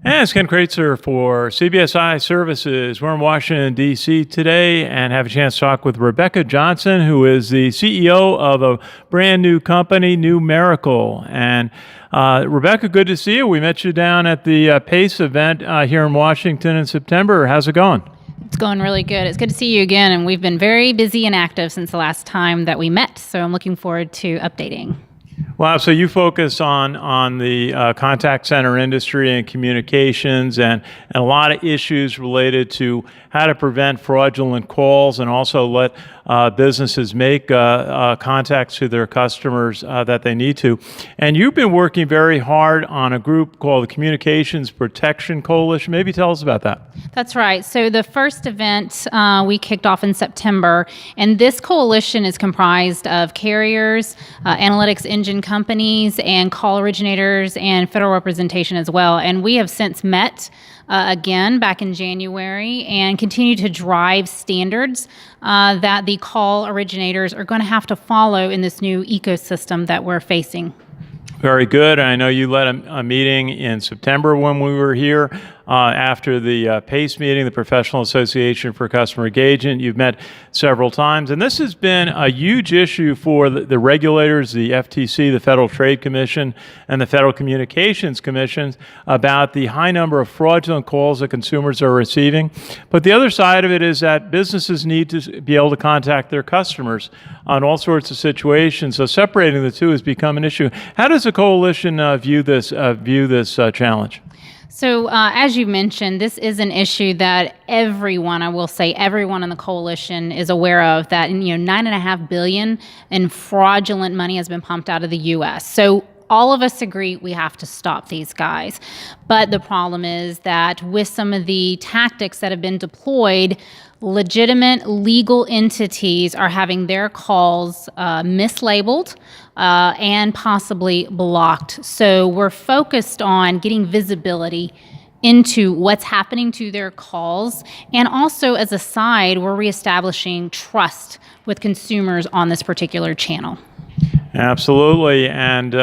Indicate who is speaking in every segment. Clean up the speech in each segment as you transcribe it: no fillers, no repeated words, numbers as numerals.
Speaker 1: And it's Ken Kraetzer for CBSI Services. We're in Washington, D.C. today and have a chance to talk with Rebekah Johnson, who is the CEO of a brand new company, Numeracle. And Rebekah, good to see you. We met you down at the PACE event here in Washington in September. How's it going?
Speaker 2: It's going really good. It's good to see you again, and we've been very busy and active since the last time that we met, so I'm looking forward to updating.
Speaker 1: Wow, so you focus on the contact center industry and communications and a lot of issues related to how to prevent fraudulent calls and also let businesses make contacts to their customers that they need to. And you've been working very hard on a group called the Communications Protection Coalition. Maybe tell us about that.
Speaker 2: That's right. So the first event we kicked off in September, and this coalition is comprised of carriers, analytics engine companies, and call originators, and federal representation as well. And we have since met again back in January and continue to drive standards that the call originators are going to have to follow in this new ecosystem that we're facing.
Speaker 1: Very good. I know you led a meeting in September when we were here after the PACE meeting, the Professional Association for Customer Engagement. You've met several times, and this has been a huge issue for the regulators, the FTC, the Federal Trade Commission, and the Federal Communications Commission about the high number of fraudulent calls that consumers are receiving. But the other side of it is that businesses need to be able to contact their customers on all sorts of situations. So separating the two has become an issue. How does the coalition view this challenge?
Speaker 2: So as you mentioned, this is an issue that everyone in the coalition is aware of, that $9.5 billion in fraudulent money has been pumped out of the U.S. So all of us agree we have to stop these guys. But the problem is that with some of the tactics that have been deployed, legitimate legal entities are having their calls mislabeled and possibly blocked. So we're focused on getting visibility into what's happening to their calls. And also, as a side, we're reestablishing trust with consumers on this particular channel.
Speaker 1: Absolutely. And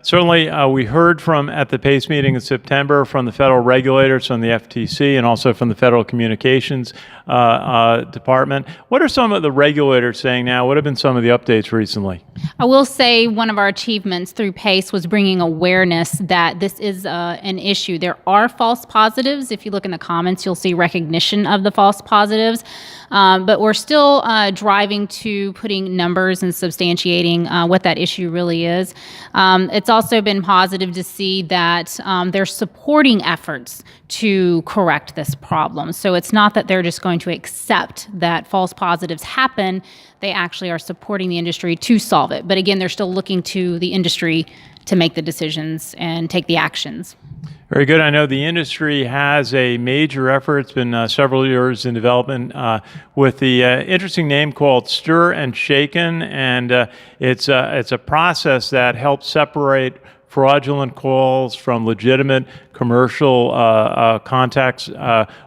Speaker 1: certainly we heard at the PACE meeting in September from the federal regulators, from the FTC, and also from the Federal Communications Department. What are some of the regulators saying now? What have been some of the updates recently?
Speaker 2: I will say one of our achievements through PACE was bringing awareness that this is an issue. There are false positives. If you look in the comments, you'll see recognition of the false positives. But we're still driving to putting numbers and substantiating what that issue really is. It's also been positive to see that they're supporting efforts to correct this problem. So it's not that they're just going to accept that false positives happen. They actually are supporting the industry to solve it. But again, they're still looking to the industry to make the decisions and take the actions.
Speaker 1: Very good. I know the industry has a major effort. It's been several years in development with the interesting name called StirShakin, and it's a process that helps separate fraudulent calls from legitimate commercial contacts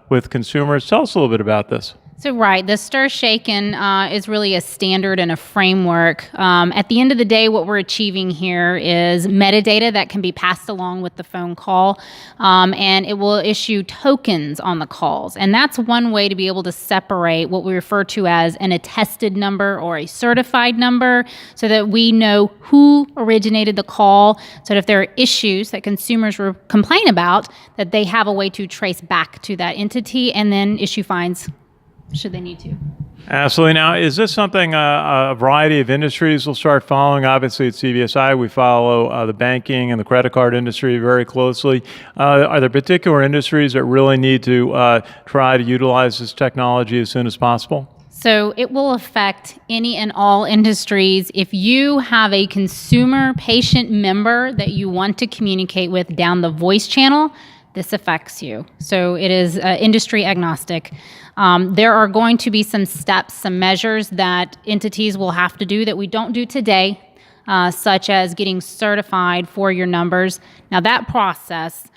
Speaker 1: with consumers. Tell us a little bit about this.
Speaker 2: So right, the StirShakin is really a standard and a framework. At the end of the day, what we're achieving here is metadata that can be passed along with the phone call, and it will issue tokens on the calls. And that's one way to be able to separate what we refer to as an attested number or a certified number, so that we know who originated the call, so that if there are issues that consumers complain about, that they have a way to trace back to that entity and then issue fines should they need to.
Speaker 1: Absolutely. Now, is this something a variety of industries will start following? Obviously, at CBSI, we follow the banking and the credit card industry very closely. Are there particular industries that really need to try to utilize this technology as soon as possible?
Speaker 2: So it will affect any and all industries. If you have a consumer patient member that you want to communicate with down the voice channel, this affects you. So it is industry agnostic. There are going to be some steps, some measures that entities will have to do that we don't do today, such as getting certified for your numbers. Now that process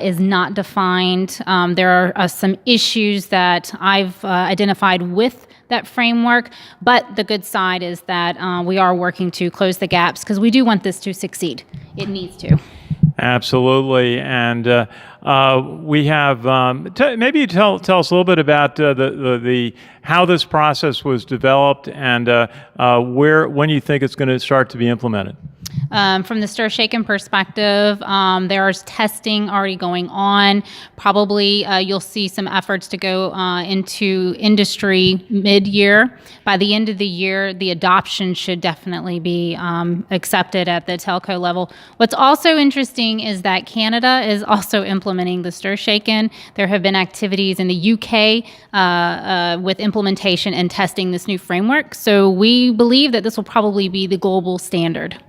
Speaker 2: is not defined. There are some issues that I've identified with that framework, but the good side is that we are working to close the gaps because we do want this to succeed. It needs to.
Speaker 1: Absolutely, and we have. Maybe you tell us a little bit about the how this process was developed and when you think it's going to start to be implemented.
Speaker 2: From the StirShakin perspective, there is testing already going on. Probably you'll see some efforts to go into industry mid-year. By the end of the year, the adoption should definitely be accepted at the telco level. What's also interesting is that Canada is also implementing the StirShakin. There have been activities in the UK with implementation and testing this new framework. So we believe that this will probably be the global standard.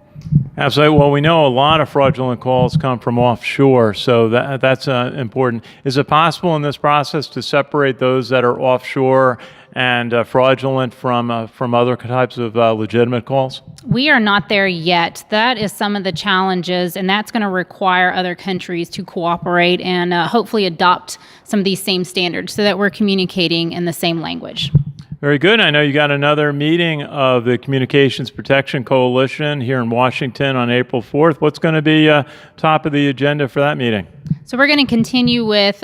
Speaker 1: Absolutely. Well, we know a lot of fraudulent calls come from offshore, so that's important. Is it possible in this process to separate those that are offshore and fraudulent from other types of legitimate calls?
Speaker 2: We are not there yet. That is some of the challenges, and that's going to require other countries to cooperate and hopefully adopt some of these same standards so that we're communicating in the same language.
Speaker 1: Very good. I know you got another meeting of the Communications Protection Coalition here in Washington on April 4th. What's going to be top of the agenda for that meeting?
Speaker 2: So we're going to continue with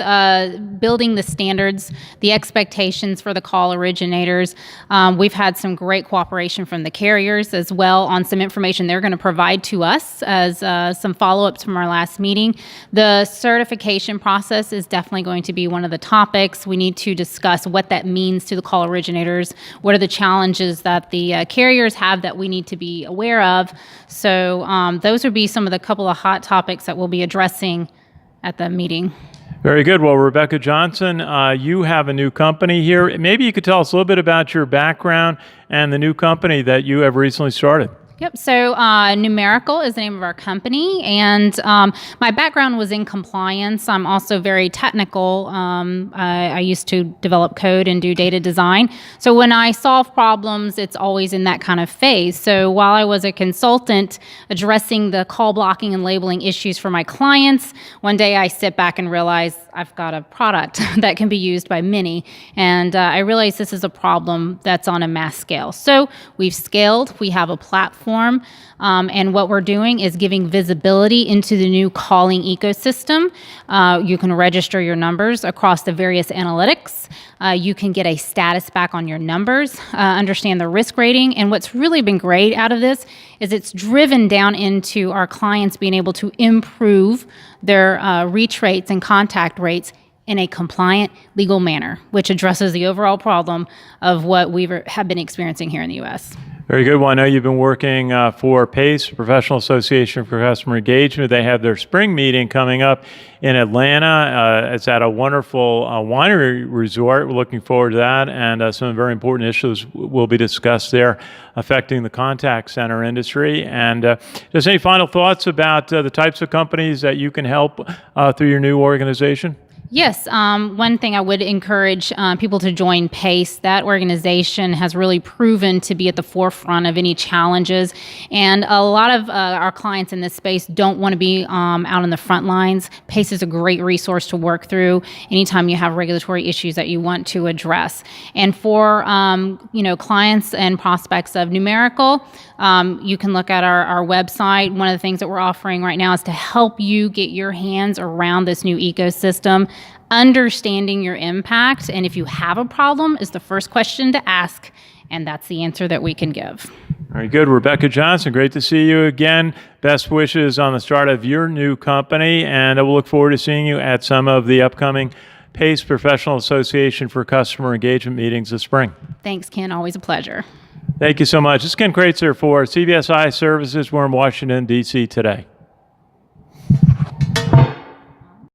Speaker 2: building the standards, the expectations for the call originators. We've had some great cooperation from the carriers as well on some information they're going to provide to us as some follow-ups from our last meeting. The certification process is definitely going to be one of the topics. We need to discuss what that means to the call originators. What are the challenges that the carriers have that we need to be aware of? So those would be some of the couple of hot topics that we'll be addressing at the meeting.
Speaker 1: Very good. Well, Rebekah Johnson, you have a new company here. Maybe you could tell us a little bit about your background and the new company that you have recently started.
Speaker 2: Yep. So Numeracle is the name of our company, and my background was in compliance. I'm also very technical. I used to develop code and do data design. So when I solve problems, it's always in that kind of phase. So while I was a consultant addressing the call blocking and labeling issues for my clients, one day I sit back and realize I've got a product that can be used by many, and I realize this is a problem that's on a mass scale. So we've scaled. We have a platform. And what we're doing is giving visibility into the new calling ecosystem. You can register your numbers across the various analytics. You can get a status back on your numbers, understand the risk rating. And what's really been great out of this is it's driven down into our clients being able to improve their reach rates and contact rates in a compliant, legal manner, which addresses the overall problem of what we have been experiencing here in the U.S.
Speaker 1: Very good. Well, I know you've been working for PACE, Professional Association for Customer Engagement. They have their spring meeting coming up in Atlanta. It's at a wonderful winery resort. We're looking forward to that, and some very important issues will be discussed there affecting the contact center industry. And just any final thoughts about the types of companies that you can help through your new organization?
Speaker 2: Yes. One thing I would encourage people to join PACE. That organization has really proven to be at the forefront of any challenges. And a lot of our clients in this space don't want to be out on the front lines. PACE is a great resource to work through anytime you have regulatory issues that you want to address. And for clients and prospects of Numeracle, you can look at our website. One of the things that we're offering right now is to help you get your hands around this new ecosystem. Understanding your impact, and if you have a problem, is the first question to ask, and that's the answer that we can give.
Speaker 1: Very good. Rebekah Johnson, great to see you again. Best wishes on the start of your new company, and I will look forward to seeing you at some of the upcoming PACE Professional Association for Customer Engagement meetings this spring.
Speaker 2: Thanks, Ken. Always a pleasure.
Speaker 1: Thank you so much. This is Ken Kraetzer for CBSI Services. We're in Washington, D.C. today.